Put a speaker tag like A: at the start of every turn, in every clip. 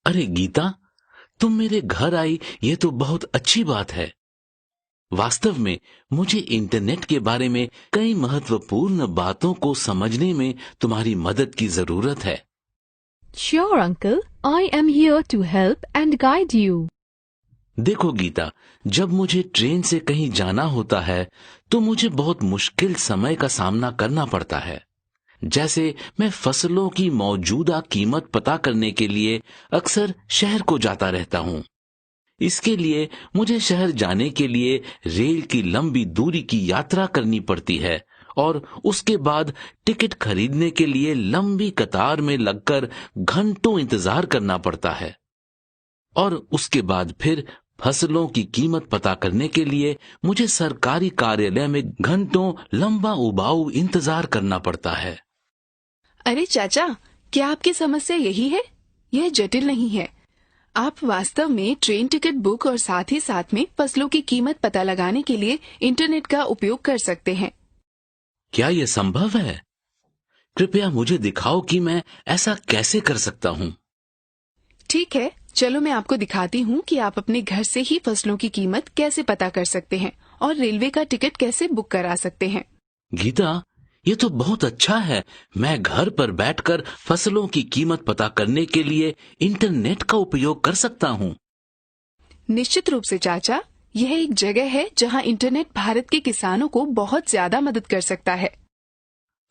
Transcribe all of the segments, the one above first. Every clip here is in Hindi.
A: अरे गीता, तुम मेरे घर आई, ये तो बहुत अच्छी बात है। वास्तव में मुझे इंटरनेट के बारे में कई महत्वपूर्ण बातों को समझने में तुम्हारी मदद की जरूरत है।
B: Sure, uncle. I am here to help and guide you.
A: देखो गीता, जब मुझे ट्रेन से कहीं जाना होता है तो मुझे बहुत मुश्किल समय का सामना करना पड़ता है। जैसे मैं फसलों की मौजूदा कीमत पता करने के लिए अक्सर शहर को जाता रहता हूँ। इसके लिए मुझे शहर जाने के लिए रेल की लंबी दूरी की यात्रा करनी पड़ती है और उसके बाद टिकट खरीदने के लिए लंबी कतार में लगकर घंटों इंतजार करना पड़ता है। और उसके बाद फिर फसलों की कीमत पता करने के लिए मुझे सरकारी कार्यालय में घंटों लंबा उबाऊ इंतजार करना पड़ता है।
C: अरे चाचा, क्या आपकी समस्या यही है? यह जटिल नहीं है। आप वास्तव में ट्रेन टिकट बुक और साथ ही साथ में फसलों की कीमत पता लगाने के लिए इंटरनेट का उपयोग कर सकते हैं।
A: क्या यह संभव है? कृपया मुझे दिखाओ कि मैं ऐसा कैसे कर सकता हूँ।
C: ठीक है, चलो मैं आपको दिखाती हूँ कि आप अपने घर से ही फसलों की कीमत कैसे पता कर सकते हैं और रेलवे का टिकट कैसे बुक करा सकते हैं।
A: गीता, ये तो बहुत अच्छा है। मैं घर पर बैठकर फसलों की कीमत पता करने के लिए इंटरनेट का उपयोग कर सकता हूँ।
C: निश्चित रूप से चाचा, यह एक जगह है जहाँ इंटरनेट भारत के किसानों को बहुत ज्यादा मदद कर सकता है।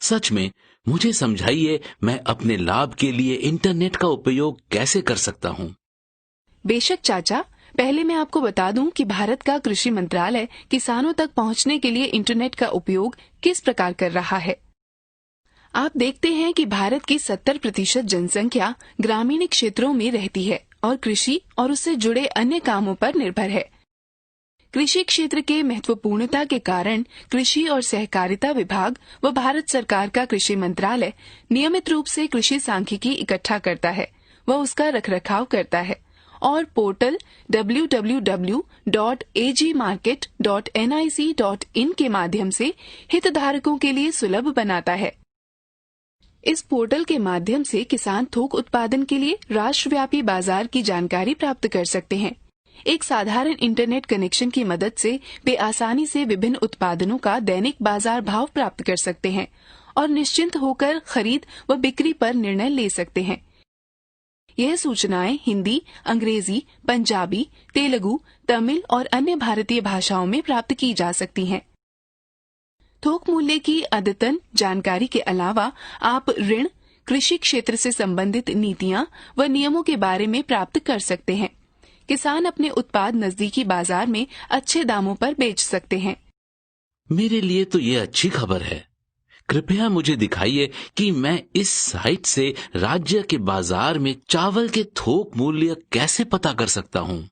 A: सच में, मुझे समझाइए, मैं अपने लाभ के लिए इंटरनेट का उपयोग कैसे कर सकता हूँ।
C: बेशक चाचा, पहले मैं आपको बता दूं कि भारत का कृषि मंत्रालय किसानों तक पहुंचने के लिए इंटरनेट का उपयोग किस प्रकार कर रहा है। आप देखते हैं कि भारत की 70% जनसंख्या ग्रामीण क्षेत्रों में रहती है और कृषि और उससे जुड़े अन्य कामों पर निर्भर है। कृषि क्षेत्र के महत्वपूर्णता के कारण कृषि और सहकारिता विभाग व भारत सरकार का कृषि मंत्रालय नियमित रूप से कृषि सांख्यिकी इकट्ठा करता है व उसका रखरखाव करता है और पोर्टल www.agmarket.nic.in के माध्यम से हितधारकों के लिए सुलभ बनाता है। इस पोर्टल के माध्यम से किसान थोक उत्पादन के लिए राष्ट्रव्यापी बाजार की जानकारी प्राप्त कर सकते हैं। एक साधारण इंटरनेट कनेक्शन की मदद से वे आसानी से विभिन्न उत्पादनों का दैनिक बाजार भाव प्राप्त कर सकते हैं और निश्चिंत होकर खरीद व बिक्री पर निर्णय ले सकते हैं। यह सूचनाएं हिंदी, अंग्रेजी, पंजाबी, तेलुगु, तमिल और अन्य भारतीय भाषाओं में प्राप्त की जा सकती हैं। थोक मूल्य की अद्यतन जानकारी के अलावा आप ऋण, कृषि क्षेत्र से संबंधित नीतियां व नियमों के बारे में प्राप्त कर सकते हैं। किसान अपने उत्पाद नजदीकी बाजार में अच्छे दामों पर बेच सकते हैं।
A: मेरे लिए तो ये अच्छी खबर है। कृपया मुझे दिखाइए कि मैं इस साइट से राज्य के बाजार में चावल के थोक मूल्य कैसे पता कर सकता हूँ।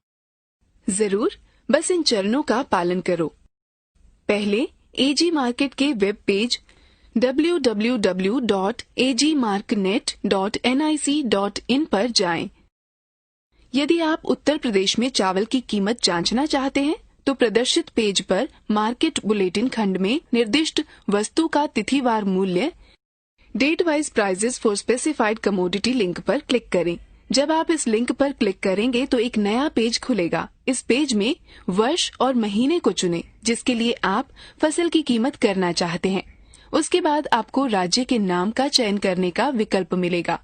C: जरूर, बस इन चरणों का पालन करो। पहले एजी मार्केट के वेब पेज www.agmarknet.nic.in पर जाएं। यदि आप उत्तर प्रदेश में चावल की कीमत जांचना चाहते हैं तो प्रदर्शित पेज पर मार्केट बुलेटिन खंड में निर्दिष्ट वस्तु का तिथिवार मूल्य date wise prices for specified commodity link पर क्लिक करें। जब आप इस लिंक पर क्लिक करेंगे तो एक नया पेज खुलेगा। इस पेज में वर्ष और महीने को चुनें जिसके लिए आप फसल की कीमत करना चाहते हैं। उसके बाद आपको राज्य के नाम का चयन करने का विकल्प मिलेगा।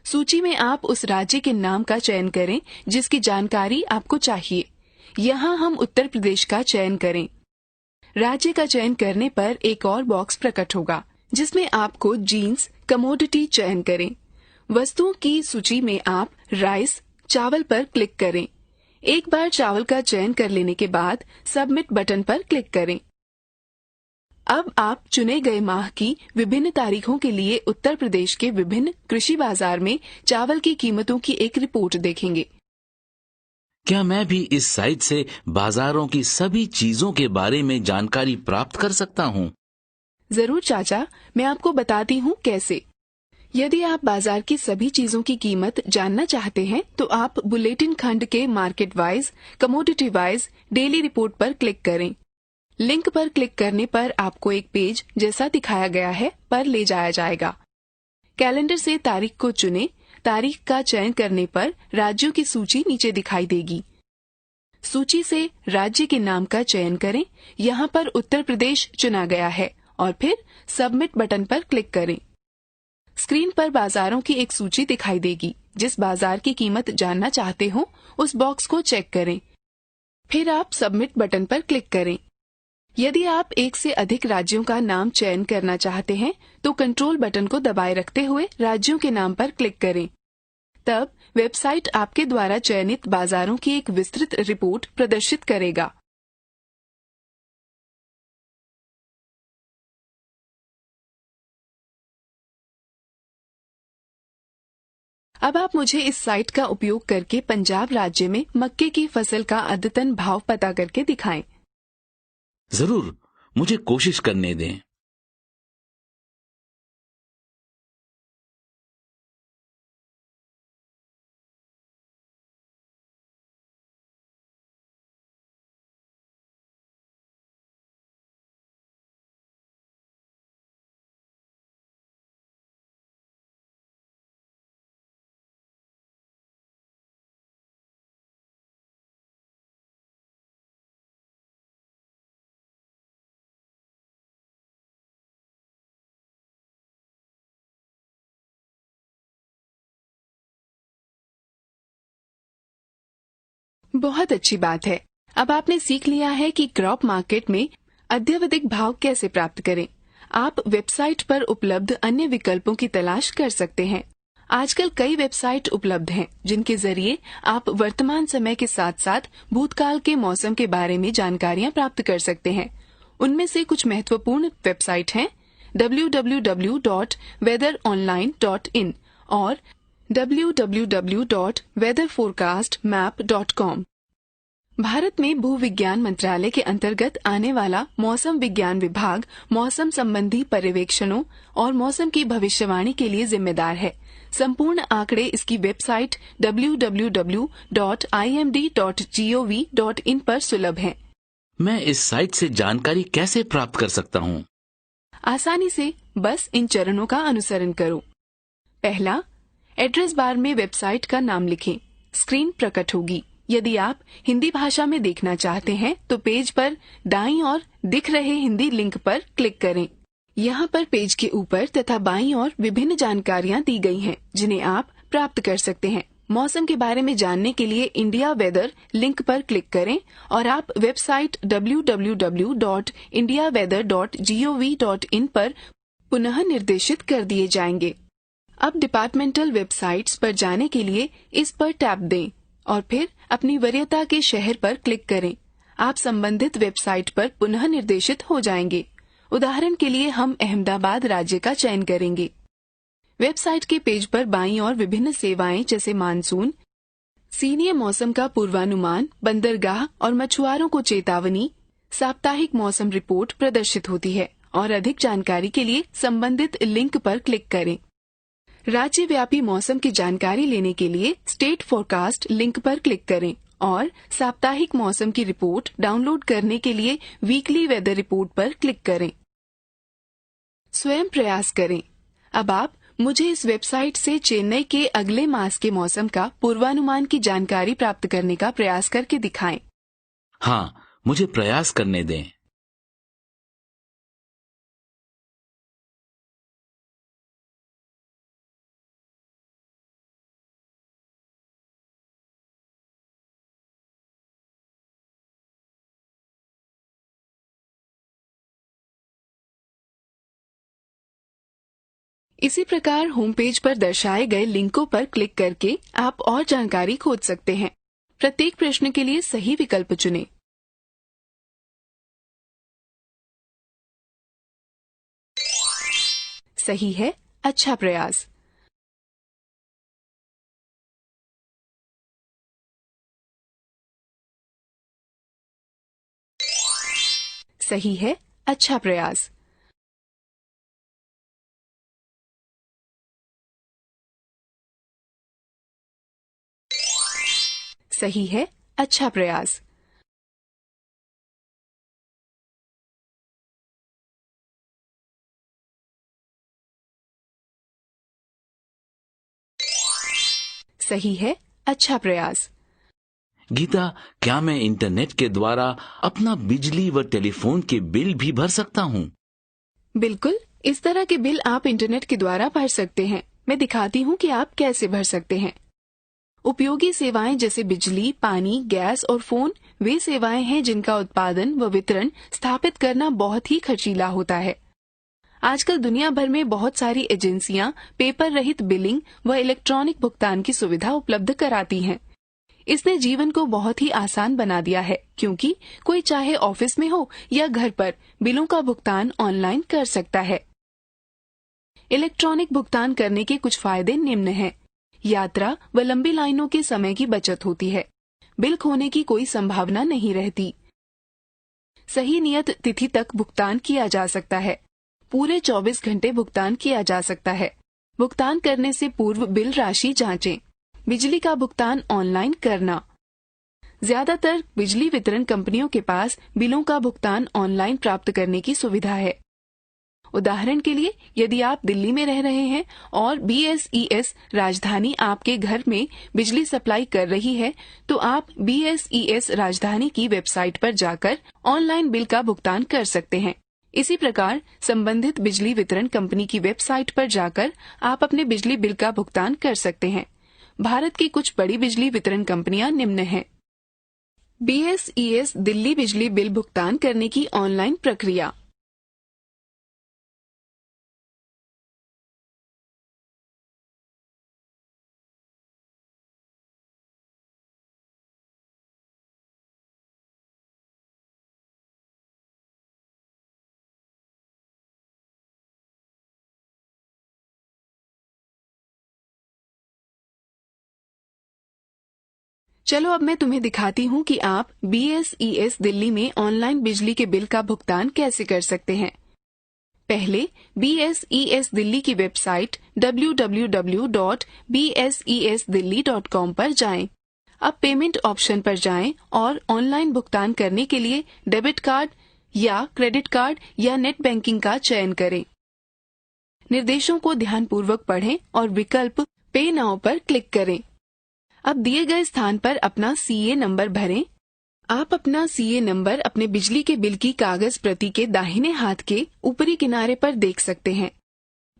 C: सूची में आप उस राज्य के नाम का चयन करें जिसकी जानकारी आपको चाहिए। यहाँ हम उत्तर प्रदेश का चयन करें। राज्य का चयन करने पर एक और बॉक्स प्रकट होगा जिसमें आपको जीन्स कमोडिटी चयन करें। वस्तुओं की सूची में आप राइस चावल पर क्लिक करें। एक बार चावल का चयन कर लेने के बाद सबमिट बटन पर क्लिक करें। अब आप चुने गए माह की विभिन्न तारीखों के लिए उत्तर प्रदेश के विभिन्न कृषि बाजार में चावल की कीमतों की एक रिपोर्ट देखेंगे।
A: क्या मैं भी इस साइट से बाजारों की सभी चीजों के बारे में जानकारी प्राप्त कर सकता हूँ?
C: जरूर चाचा, मैं आपको बताती हूँ कैसे। यदि आप बाजार की सभी चीजों की कीमत जानना चाहते हैं तो आप बुलेटिन खंड के market wise, commodity wise, daily report पर क्लिक करें। लिंक पर क्लिक करने पर आपको एक पेज जैसा दिखाया गया है पर ले जाया जाएगा। कैलेंडर से तारीख को चुनें तारीख का चयन करने पर राज्यों की सूची नीचे दिखाई देगी। सूची से राज्य के नाम का चयन करें। यहाँ पर उत्तर प्रदेश चुना गया है और फिर सबमिट बटन पर क्लिक करें। स्क्रीन पर बाजारों की एक सूची दिखाई देगी। जिस बाजार की कीमत जानना चाहते हो उस बॉक्स को चेक करें। फिर आप सबमिट बटन पर क्लिक करें। यदि आप एक से अधिक राज्यों का नाम चयन करना चाहते हैं तो कंट्रोल बटन को दबाए रखते हुए राज्यों के नाम पर क्लिक करें। तब वेबसाइट आपके द्वारा चयनित बाजारों की एक विस्तृत रिपोर्ट प्रदर्शित करेगा। अब आप मुझे इस साइट का उपयोग करके पंजाब राज्य में मक्के की फसल का अद्यतन भाव पता करके दिखाएं।
A: जरूर, मुझे कोशिश करने दें।
C: बहुत अच्छी बात है। अब आपने सीख लिया है कि क्रॉप मार्केट में अद्यावधिक भाव कैसे प्राप्त करें। आप वेबसाइट पर उपलब्ध अन्य विकल्पों की तलाश कर सकते हैं। आजकल कई वेबसाइट उपलब्ध हैं जिनके जरिए आप वर्तमान समय के साथ साथ भूतकाल के मौसम के बारे में जानकारियां प्राप्त कर सकते हैं। उनमें से कुछ महत्वपूर्ण वेबसाइट हैं www.weatheronline.in और www.weatherforecastmap.com। भारत में भूविज्ञान मंत्रालय के अंतर्गत आने वाला मौसम विज्ञान विभाग मौसम संबंधी पर्यवेक्षणों और मौसम की भविष्यवाणी के लिए जिम्मेदार है। संपूर्ण आंकड़े इसकी वेबसाइट www.imd.gov.in पर सुलभ हैं।
A: मैं इस साइट से जानकारी कैसे प्राप्त कर सकता हूँ?
C: आसानी से बस इन चरणों का अनुसरण करो। पहला, एड्रेस बार में वेबसाइट का नाम लिखें। स्क्रीन प्रकट होगी। यदि आप हिंदी भाषा में देखना चाहते हैं तो पेज पर दाईं ओर दिख रहे हिंदी लिंक पर क्लिक करें। यहाँ पर पेज के ऊपर तथा बाईं ओर विभिन्न जानकारियाँ दी गई हैं जिन्हें आप प्राप्त कर सकते हैं। मौसम के बारे में जानने के लिए इंडिया वेदर लिंक पर क्लिक करें और आप वेबसाइट www.indiaweather.gov.in पर पुनः निर्देशित कर दिए जाएंगे। अब डिपार्टमेंटल वेबसाइट्स पर जाने के लिए इस पर टैप दें और फिर अपनी वरीयता के शहर पर क्लिक करें। आप संबंधित वेबसाइट पर पुनः निर्देशित हो जाएंगे। उदाहरण के लिए हम अहमदाबाद राज्य का चयन करेंगे। वेबसाइट के पेज पर बाईं ओर विभिन्न सेवाएं जैसे मानसून, सीनियर मौसम का पूर्वानुमान, बंदरगाह और मछुआरों को चेतावनी, साप्ताहिक मौसम रिपोर्ट प्रदर्शित होती है और अधिक जानकारी के लिए संबंधित लिंक पर क्लिक करें। राज्यव्यापी मौसम की जानकारी लेने के लिए स्टेट फोरकास्ट लिंक पर क्लिक करें और साप्ताहिक मौसम की रिपोर्ट डाउनलोड करने के लिए वीकली वेदर रिपोर्ट पर क्लिक करें। स्वयं प्रयास करें। अब आप मुझे इस वेबसाइट से चेन्नई के अगले मास के मौसम का पूर्वानुमान की जानकारी प्राप्त करने का प्रयास करके दिखाएं।
A: हाँ, मुझे प्रयास करने दें।
C: इसी प्रकार होम पेज पर दर्शाए गए लिंकों पर क्लिक करके आप और जानकारी खोज सकते हैं। प्रत्येक प्रश्न के लिए सही विकल्प चुनें। सही है, अच्छा प्रयास। सही है, अच्छा प्रयास। सही है, अच्छा प्रयास। सही है, अच्छा प्रयास।
A: गीता, क्या मैं इंटरनेट के द्वारा अपना बिजली व टेलीफोन के बिल भी भर सकता हूँ?
C: बिल्कुल, इस तरह के बिल आप इंटरनेट के द्वारा भर सकते हैं। मैं दिखाती हूँ कि आप कैसे भर सकते हैं। उपयोगी सेवाएं जैसे बिजली, पानी, गैस और फोन वे सेवाएं हैं जिनका उत्पादन व वितरण स्थापित करना बहुत ही खर्चीला होता है। आजकल दुनिया भर में बहुत सारी एजेंसियां पेपर रहित बिलिंग व इलेक्ट्रॉनिक भुगतान की सुविधा उपलब्ध कराती हैं। इसने जीवन को बहुत ही आसान बना दिया है, क्योंकि कोई चाहे ऑफिस में हो या घर पर बिलों का भुगतान ऑनलाइन कर सकता है। इलेक्ट्रॉनिक भुगतान करने के कुछ फायदे निम्न हैं। यात्रा व लंबी लाइनों के समय की बचत होती है। बिल खोने की कोई संभावना नहीं रहती। सही नियत तिथि तक भुगतान किया जा सकता है। पूरे 24 घंटे भुगतान किया जा सकता है। भुगतान करने से पूर्व बिल राशि जांचें। बिजली का भुगतान ऑनलाइन करना। ज्यादातर बिजली वितरण कंपनियों के पास बिलों का भुगतान ऑनलाइन प्राप्त करने की सुविधा है। उदाहरण के लिए, यदि आप दिल्ली में रह रहे हैं और BSES राजधानी आपके घर में बिजली सप्लाई कर रही है, तो आप BSES राजधानी की वेबसाइट पर जाकर ऑनलाइन बिल का भुगतान कर सकते हैं। इसी प्रकार संबंधित बिजली वितरण कंपनी की वेबसाइट पर जाकर आप अपने बिजली बिल का भुगतान कर सकते हैं। भारत की कुछ बड़ी बिजली वितरण कंपनियां निम्न हैं। BSES दिल्ली बिजली बिल भुगतान करने की ऑनलाइन प्रक्रिया। चलो अब मैं तुम्हें दिखाती हूँ कि आप BSES दिल्ली में ऑनलाइन बिजली के बिल का भुगतान कैसे कर सकते हैं। पहले BSES दिल्ली की वेबसाइट www.bsesdelhi.com पर जाएं। अब पेमेंट ऑप्शन पर जाएं और ऑनलाइन भुगतान करने के लिए डेबिट कार्ड या क्रेडिट कार्ड या नेट बैंकिंग का चयन करें। निर्देशों को ध्यानपूर्वक पढ़ें और विकल्प पे नाउ पर क्लिक करें। अब दिए गए स्थान पर अपना CA नंबर भरें। आप अपना CA नंबर अपने बिजली के बिल की कागज प्रति के दाहिने हाथ के ऊपरी किनारे पर देख सकते हैं।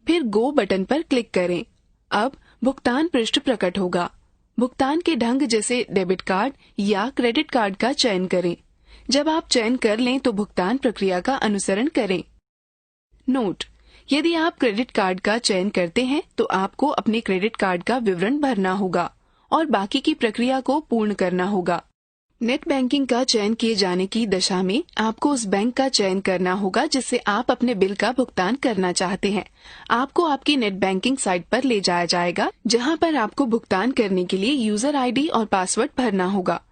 C: फिर गो बटन पर क्लिक करें। अब भुगतान पृष्ठ प्रकट होगा। भुगतान के ढंग जैसे डेबिट कार्ड या क्रेडिट कार्ड का चयन करें। जब आप चयन कर लें तो भुगतान प्रक्रिया का अनुसरण करें। नोट: यदि आप क्रेडिट कार्ड का चयन करते हैं तो आपको अपने क्रेडिट कार्ड का विवरण भरना होगा और बाकी की प्रक्रिया को पूर्ण करना होगा। नेट बैंकिंग का चयन किए जाने की दशा में आपको उस बैंक का चयन करना होगा जिससे आप अपने बिल का भुगतान करना चाहते हैं। आपको आपकी नेट बैंकिंग साइट पर ले जाया जाएगा, जहां पर आपको भुगतान करने के लिए यूजर ID और पासवर्ड भरना होगा।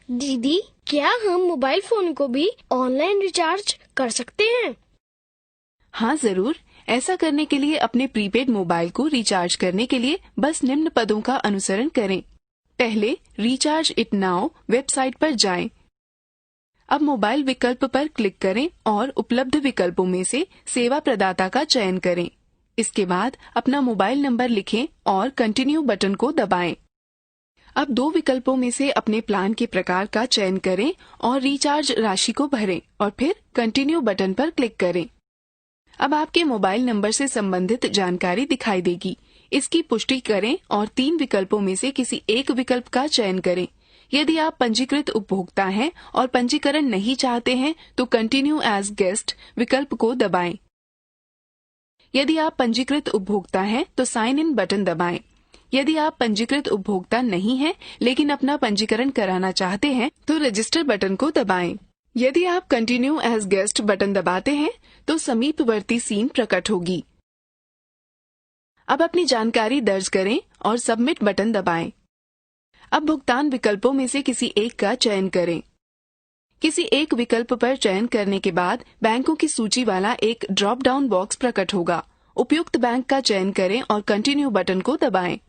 D: दीदी, क्या हम मोबाइल फोन को भी ऑनलाइन रिचार्ज कर सकते हैं?
C: हाँ जरूर। ऐसा करने के लिए अपने प्रीपेड मोबाइल को रिचार्ज करने के लिए बस निम्न पदों का अनुसरण करें। पहले रिचार्ज इट नाउ वेबसाइट पर जाएं। अब मोबाइल विकल्प पर क्लिक करें और उपलब्ध विकल्पों में से सेवा प्रदाता का चयन करें। इसके बाद अपना मोबाइल नंबर लिखें और कंटिन्यू बटन को दबाएं। अब दो विकल्पों में से अपने प्लान के प्रकार का चयन करें और रिचार्ज राशि को भरें और फिर कंटिन्यू बटन पर क्लिक करें। अब आपके मोबाइल नंबर से संबंधित जानकारी दिखाई देगी। इसकी पुष्टि करें और 3 विकल्पों में से किसी एक विकल्प का चयन करें। यदि आप पंजीकृत उपभोक्ता हैं और पंजीकरण नहीं चाहते हैं तो कंटिन्यू एज गेस्ट विकल्प को दबाएं। यदि आप पंजीकृत उपभोक्ता हैं तो साइन इन बटन दबाएं। यदि आप पंजीकृत उपभोक्ता नहीं हैं लेकिन अपना पंजीकरण कराना चाहते हैं तो रजिस्टर बटन को दबाएं। यदि आप कंटिन्यू एज गेस्ट बटन दबाते हैं तो समीपवर्ती सीन प्रकट होगी। अब अपनी जानकारी दर्ज करें और सबमिट बटन दबाएं। अब भुगतान विकल्पों में से किसी एक का चयन करें। किसी एक विकल्प पर चयन करने के बाद बैंकों की सूची वाला एक ड्रॉप डाउन बॉक्स प्रकट होगा। उपयुक्त बैंक का चयन करें और कंटिन्यू बटन को दबाएं।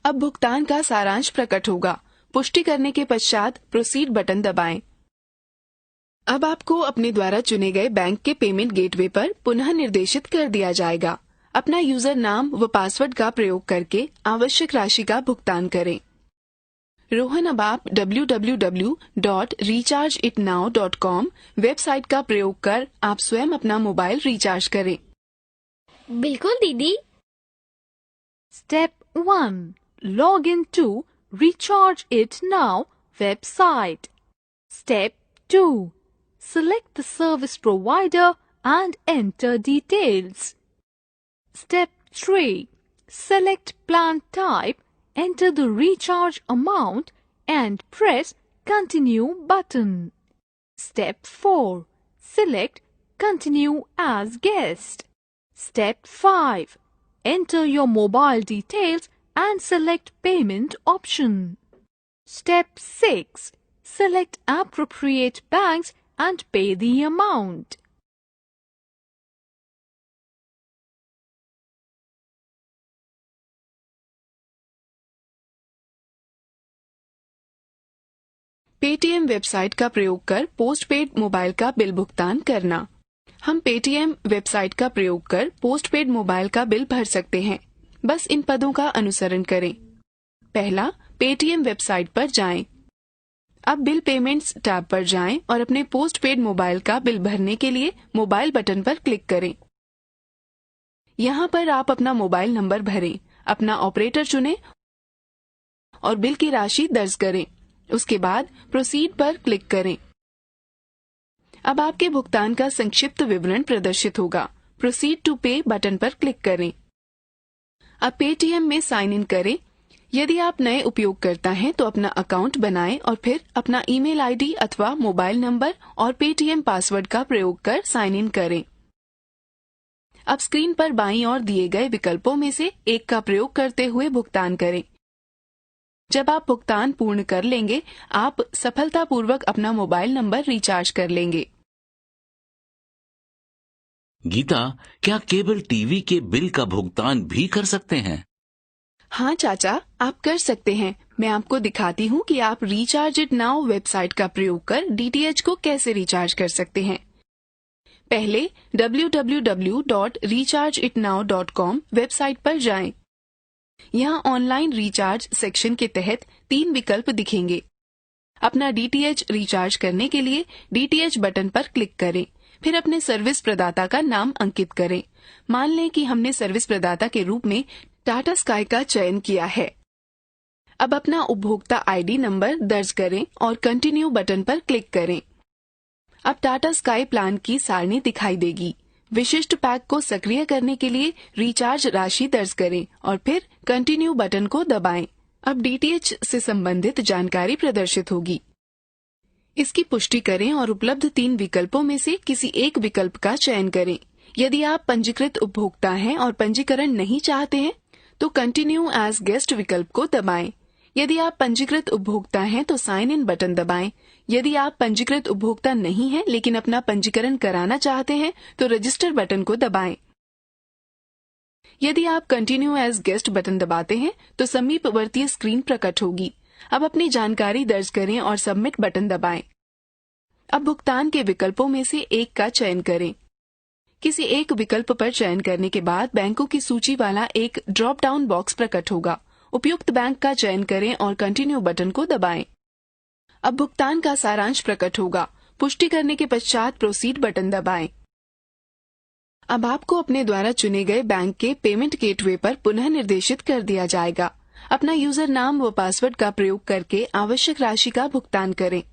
C: अब भुगतान का सारांश प्रकट होगा। पुष्टि करने के पश्चात प्रोसीड बटन दबाएं। अब आपको अपने द्वारा चुने गए बैंक के पेमेंट गेटवे पर पुनः निर्देशित कर दिया जाएगा। अपना यूजर नाम व पासवर्ड का प्रयोग करके आवश्यक राशि का भुगतान करें। रोहन, अब आप www.rechargeitnow.com वेबसाइट का प्रयोग कर आप स्वयं अपना मोबाइल रिचार्ज करें।
D: बिल्कुल दीदी।
B: Step 1. Log in to Recharge It Now website. Step 2. Select the service provider and enter details. Step 3. Select plan type, enter the recharge amount and press Continue button. Step 4. Select Continue as guest. Step 5. Enter your mobile details and select payment option. Step 6. Select appropriate banks and pay the amount.
C: Paytm website का प्रयोग कर पोस्टपेड मोबाइल का बिल भुगतान करना। हम पेटीएम वेबसाइट का प्रयोग कर पोस्टपेड मोबाइल का बिल भर सकते हैं। बस इन पदों का अनुसरण करें। पहला, पेटीएम वेबसाइट पर जाएं। अब बिल पेमेंट्स टैब पर जाएं और अपने पोस्टपेड मोबाइल का बिल भरने के लिए मोबाइल बटन पर क्लिक करें। यहाँ पर आप अपना मोबाइल नंबर भरें, अपना ऑपरेटर चुनें और बिल की राशि दर्ज करें। उसके बाद प्रोसीड पर क्लिक करें। अब आपके भुगतान का संक्षिप्त विवरण प्रदर्शित होगा। प्रोसीड टू पे बटन पर क्लिक करें। अब पेटीएम में साइन इन करें। यदि आप नए उपयोगकर्ता हैं तो अपना अकाउंट बनाएं और फिर अपना ईमेल आईडी अथवा मोबाइल नंबर और पेटीएम पासवर्ड का प्रयोग कर साइन इन करें। अब स्क्रीन पर बाईं ओर दिए गए विकल्पों में से एक का प्रयोग करते हुए भुगतान करें। जब आप भुगतान पूर्ण कर लेंगे, आप सफलतापूर्वक अपना मोबाइल नंबर रिचार्ज कर लेंगे।
A: गीता, क्या केबल टीवी के बिल का भुगतान भी कर सकते हैं?
C: हाँ चाचा, आप कर सकते हैं। मैं आपको दिखाती हूँ कि आप रिचार्ज इट नाउ वेबसाइट का प्रयोग कर डीटीएच को कैसे रिचार्ज कर सकते हैं। पहले www.rechargeitnow.com वेबसाइट पर जाएं। यहाँ ऑनलाइन रिचार्ज सेक्शन के तहत 3 विकल्प दिखेंगे। अपना डीटीएच रिचार्ज करने के लिए डीटीएच बटन पर क्लिक करें, फिर अपने सर्विस प्रदाता का नाम अंकित करें। मान लें कि हमने सर्विस प्रदाता के रूप में टाटा स्काई का चयन किया है। अब अपना उपभोक्ता आईडी नंबर दर्ज करें और कंटिन्यू बटन पर क्लिक करें। अब टाटा स्काई प्लान की सारणी दिखाई देगी। विशिष्ट पैक को सक्रिय करने के लिए रिचार्ज राशि दर्ज करें और फिर कंटिन्यू बटन को दबाएं। अब डीटीएच से संबंधित जानकारी प्रदर्शित होगी। इसकी पुष्टि करें और उपलब्ध 3 विकल्पों में से किसी एक विकल्प का चयन करें। यदि आप पंजीकृत उपभोक्ता हैं और पंजीकरण नहीं चाहते हैं तो कंटिन्यू एज गेस्ट विकल्प को दबाएं। यदि आप पंजीकृत उपभोक्ता हैं तो साइन इन बटन दबाएं। यदि आप पंजीकृत उपभोक्ता नहीं हैं लेकिन अपना पंजीकरण कराना चाहते हैं तो रजिस्टर बटन को दबाएं। यदि आप कंटिन्यू एज गेस्ट बटन दबाते हैं तो समीपवर्ती स्क्रीन प्रकट होगी। अब अपनी जानकारी दर्ज करें और सबमिट बटन दबाएं। अब भुगतान के विकल्पों में से एक का चयन करें। किसी एक विकल्प पर चयन करने के बाद बैंकों की सूची वाला एक ड्रॉप डाउन बॉक्स प्रकट होगा। उपयुक्त बैंक का चयन करें और कंटिन्यू बटन को दबाएं। अब भुगतान का सारांश प्रकट होगा। पुष्टि करने के पश्चात प्रोसीड बटन दबाएं। अब आपको अपने द्वारा चुने गए बैंक के पेमेंट गेटवे पर पुनः निर्देशित कर दिया जाएगा। अपना यूजर नाम व पासवर्ड का प्रयोग करके आवश्यक राशि का भुगतान करें।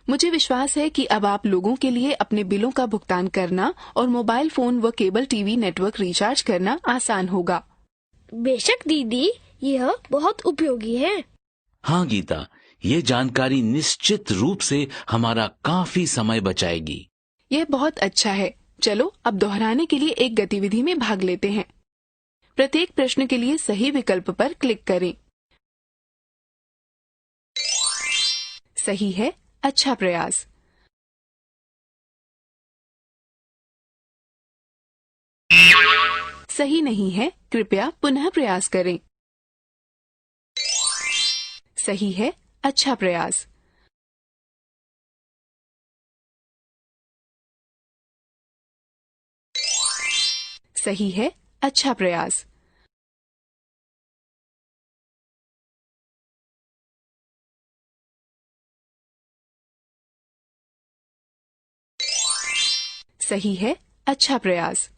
C: मुझे विश्वास है कि अब आप लोगों के लिए अपने बिलों का भुगतान करना और मोबाइल फोन व केबल टीवी नेटवर्क रिचार्ज करना आसान होगा।
D: बेशक दीदी, यह बहुत उपयोगी है।
A: हाँ गीता, ये जानकारी निश्चित रूप से हमारा काफी समय बचाएगी।
C: यह बहुत अच्छा है। चलो अब दोहराने के लिए एक गतिविधि में भाग लेते हैं। प्रत्येक प्रश्न के लिए सही विकल्प पर क्लिक करें। सही है, अच्छा प्रयास। सही नहीं है, कृपया पुनः प्रयास करें। सही है, अच्छा प्रयास। सही है, अच्छा प्रयास। सही है, अच्छा प्रयास।